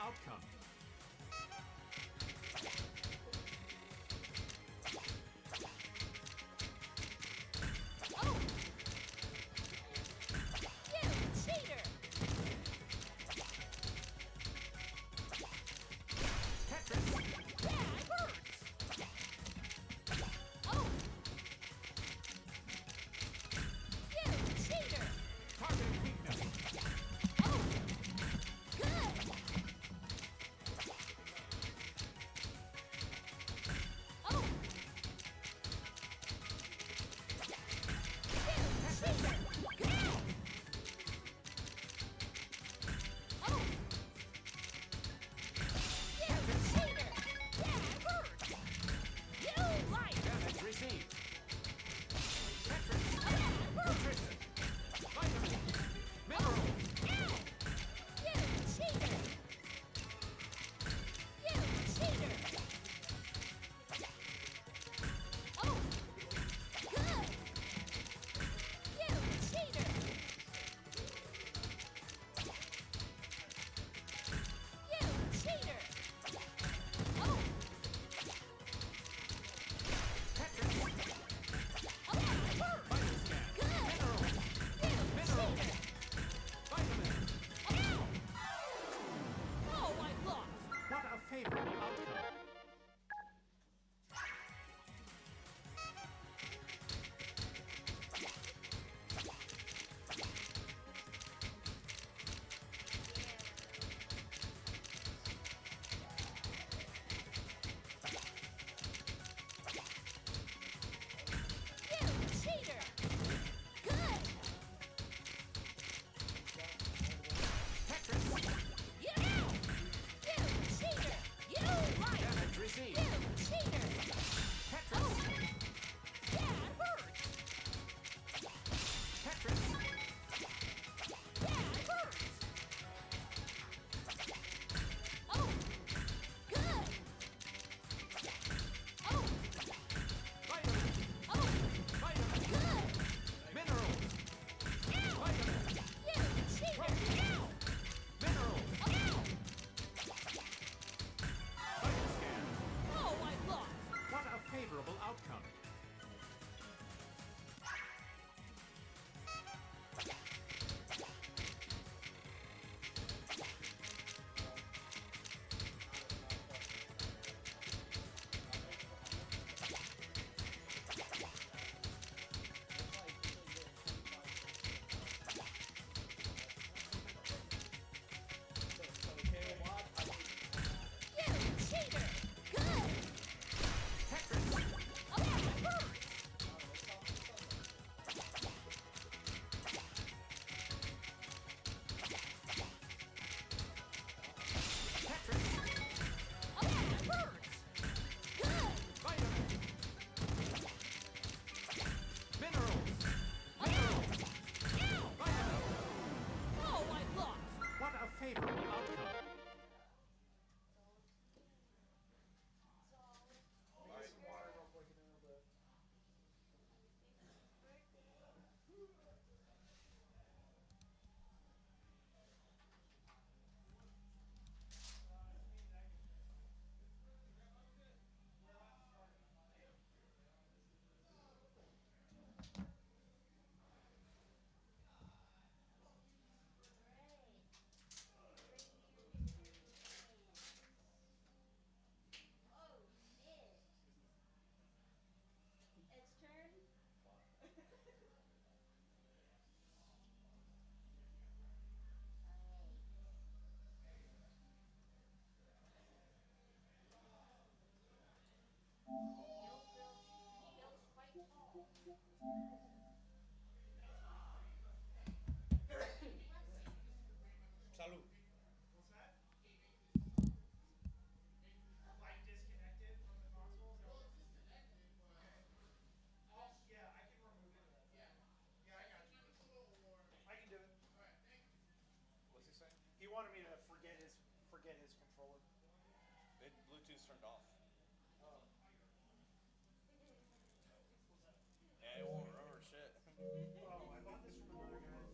outcome. Oh! You cheater! Tetris. Yeah, it hurts! Oh! You cheater! Targeting weakness. Oh! Good! Oh! You cheater! Good! Oh! You cheater! Yeah, it hurts! You liar! Damage received. Tetris. Yeah, it hurts! Nutrition. Vitamin. Mineral. Ow! You cheater! You cheater! Oh! Good! You cheater! You cheater! Oh! Tetris. Oh, yeah, it hurts! Vital scan. Good! Mineral. You Mineral. cheater! Vitamin. Ow! Oh, I lost! What a favorable outcome. You cheater! Good! Tetris. You! You cheater! You liar! Damage received. You cheater! Tetris. Oh! Yeah, it hurts! Tetris. Yeah, it hurts! Oh! Good! Oh! Vitamin. Oh! Vitamin. Good! Minerals. Ow! Vitamin. You cheater! Ow! Minerals. Ow! Vital scan. Oh, I lost! What a favorable outcome. You cheater! Good! Tetris. Oh, yeah, it hurts! Tetris. Oh, yeah, it hurts! Good! Vitamin. Minerals. Ow! Ow! Vitamin. Oh, I lost! What a favorable outcome. Salud. Like disconnected from the console? Oh, yeah, I can remove it. Yeah, I got you. I can do it. What's he saying? He wanted me to forget his controller. Bluetooth's turned off. Yeah, it won't remember shit. Oh, I bought this from another guy.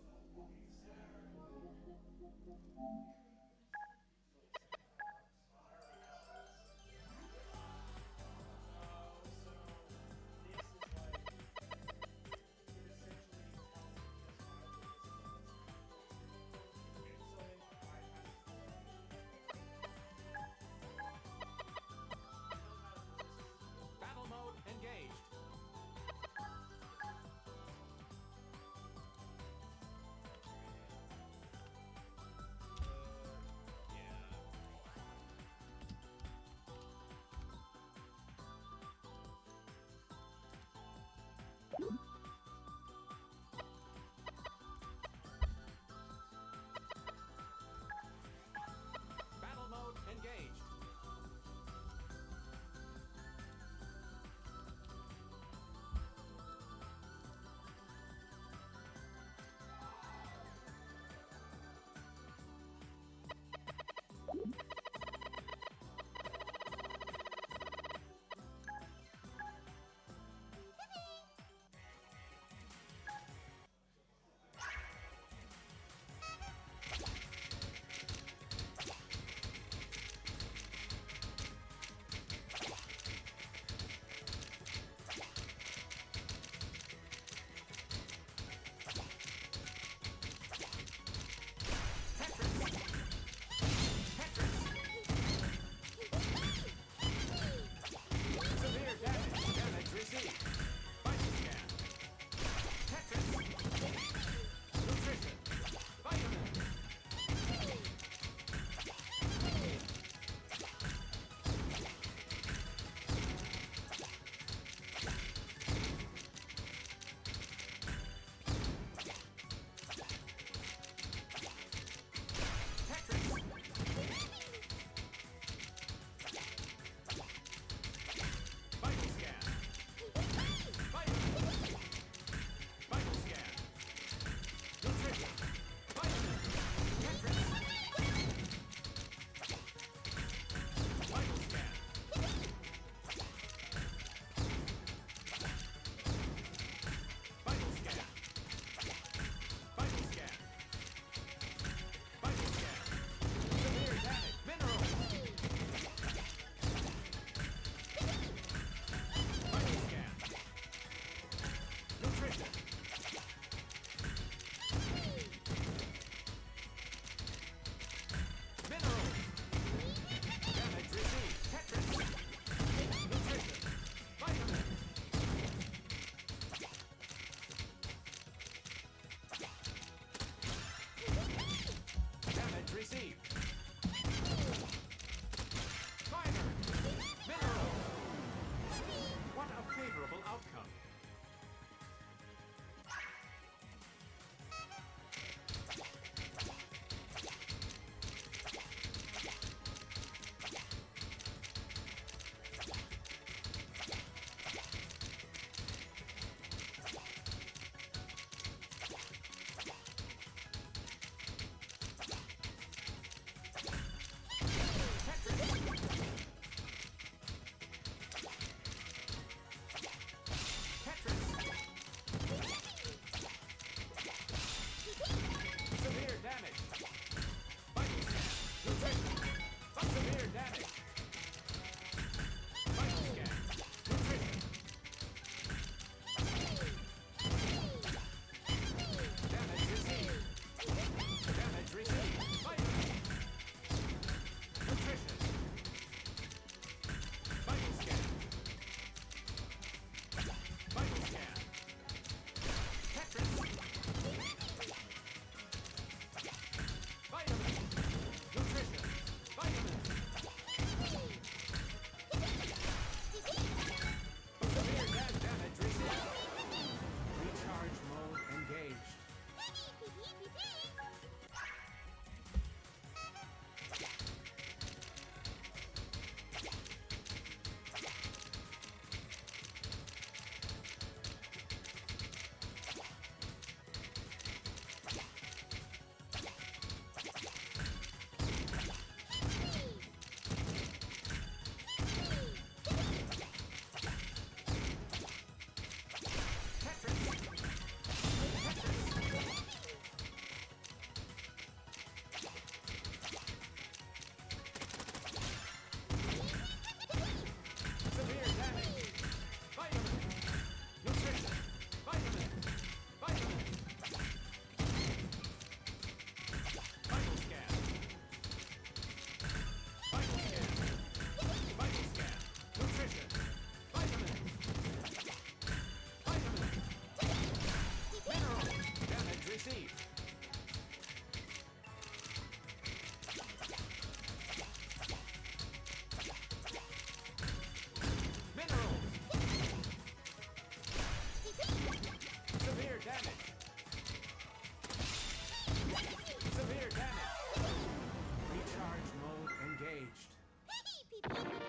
Tetris.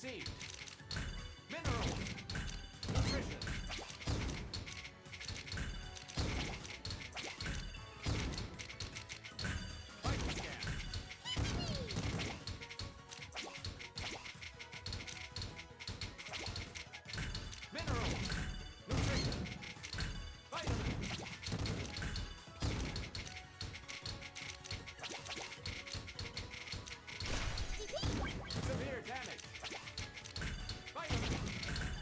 Received. Minerals. Nutrition. Vital scan. Minerals. Nutrition. Vitamins. Severe damage. Vitamins.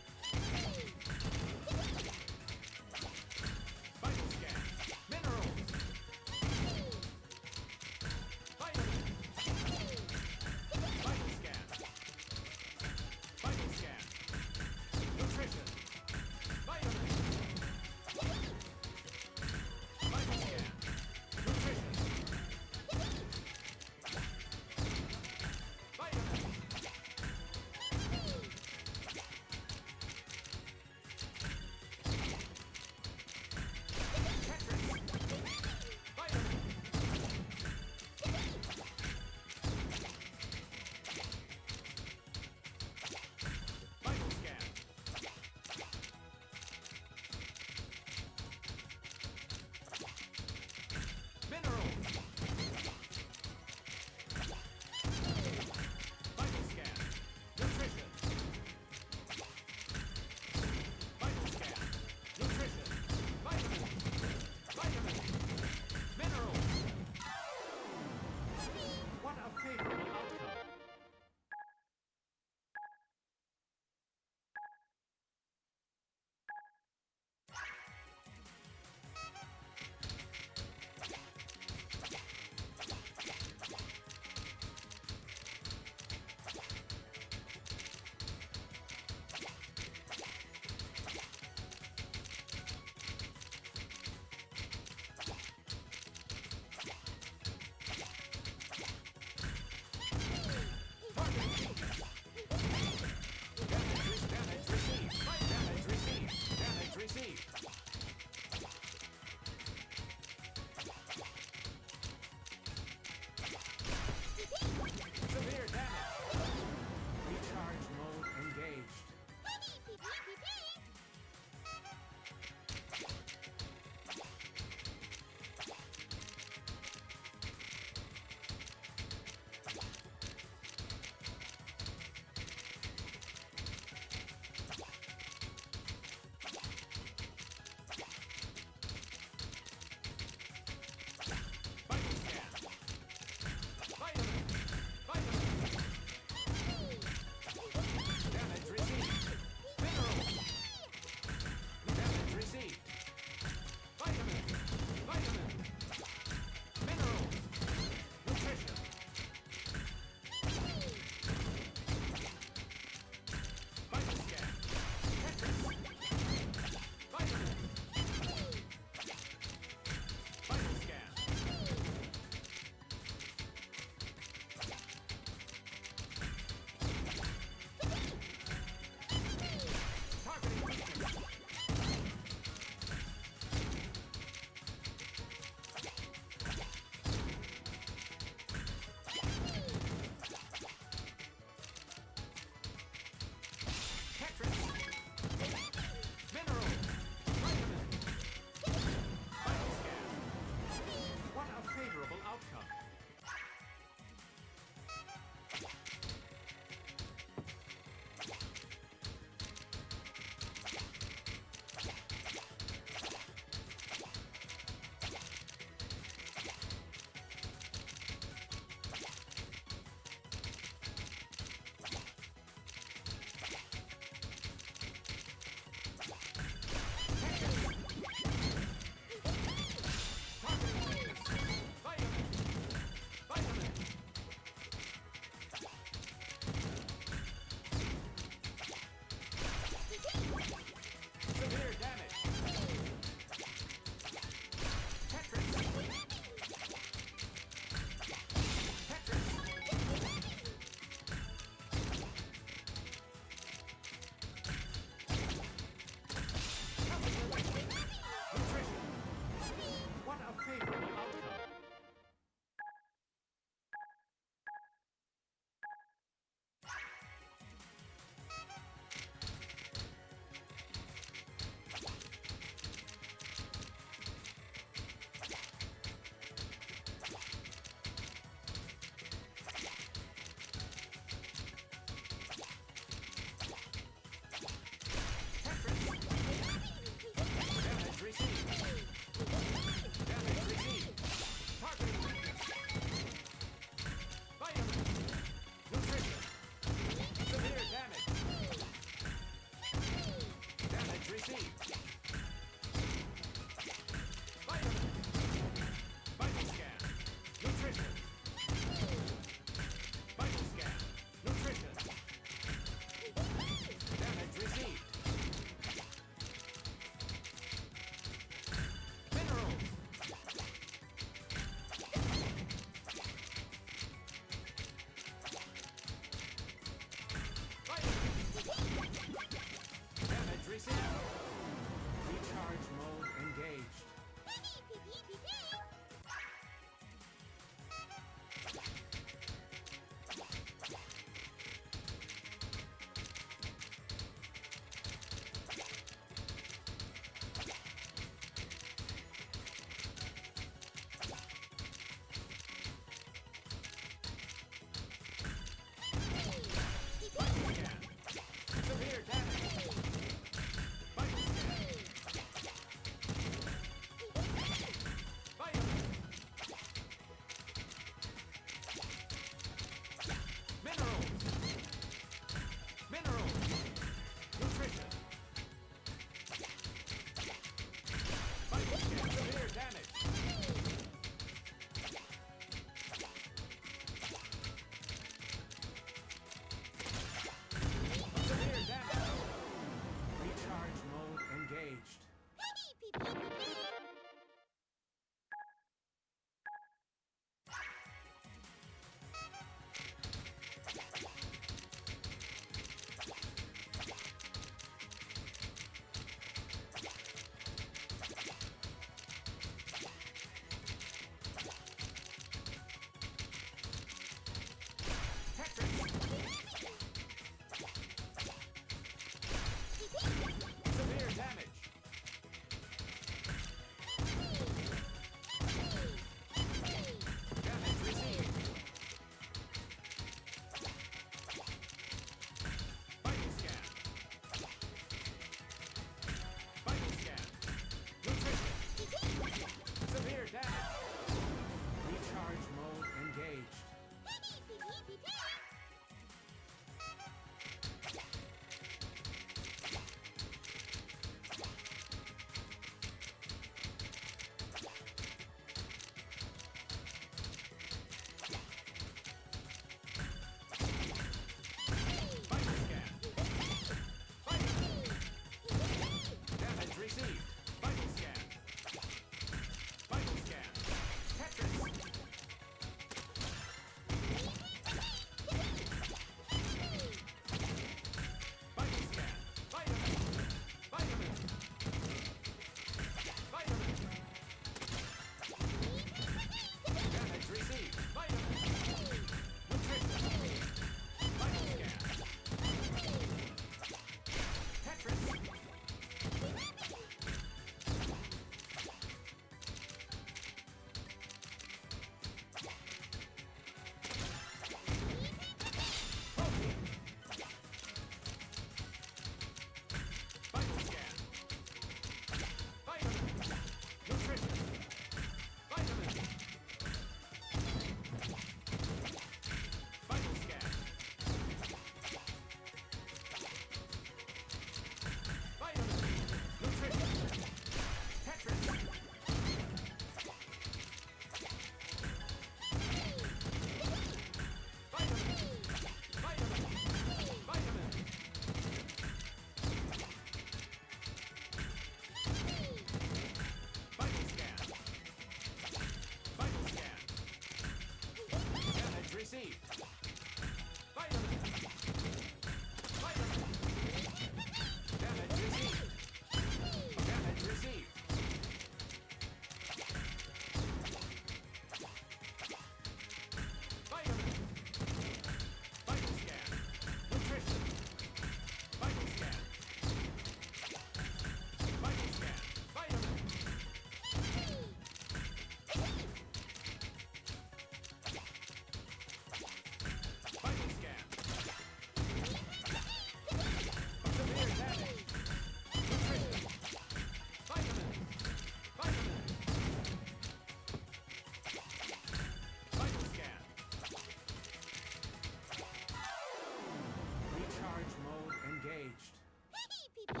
Vital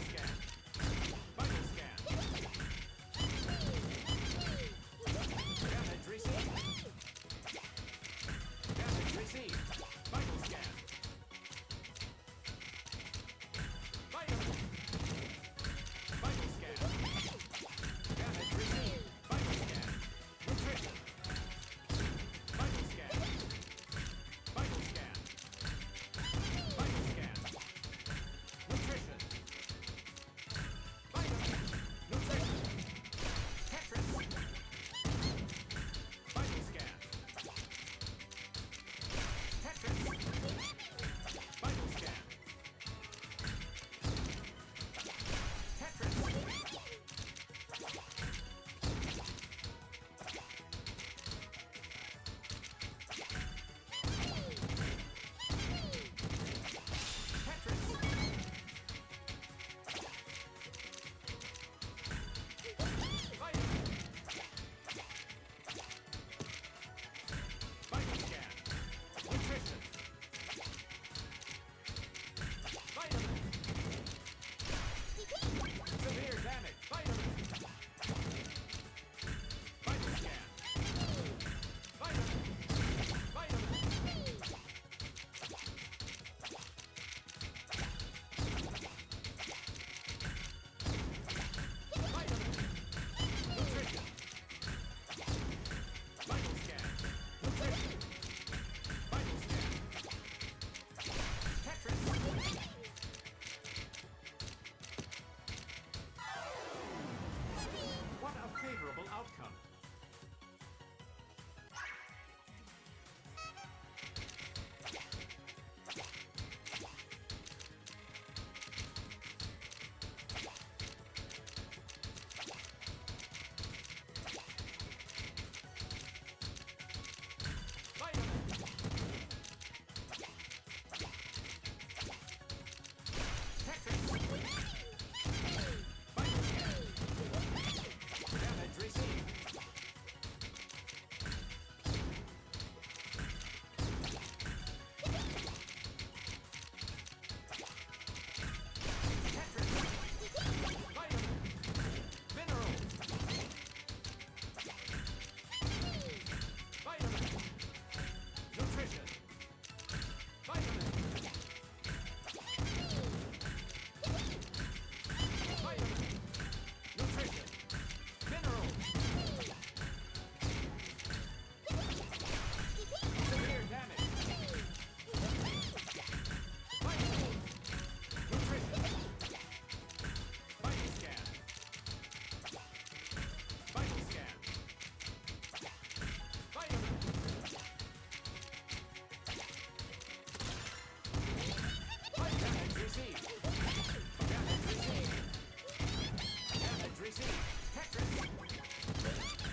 scan. Vital scan. Damage received. Damage received. Vital scan. Vital. Vital scan. Damage received. Vital scan. Nutrition. Vital scan. Vital scan. Vital scan. Nutrition. Vitamin. Nutrition. Tetris. Vital scan. Tetris. Vital scan. Tetris. Tetris. Vitamin. Vital scan. Nutrition. Vitamin. Severe damage. Vitamin. Vital scan. Vitamin. Vitamin. Vitamin. Nutrition. Vital scan. Nutrition. Vital scan. Tetris. What a favorable outcome. Vitamin. Tetris. Vital scan. Damage received. Tetris. Vitamin. Minerals. Vitamin. Nutrition. Vitamin. Vitamin. Nutrition. Minerals. Severe damage. Vitamin. Nutrition. Vital scan. Vital scan. Vitamin. Damage received. Damage received. Damage received. Tetris.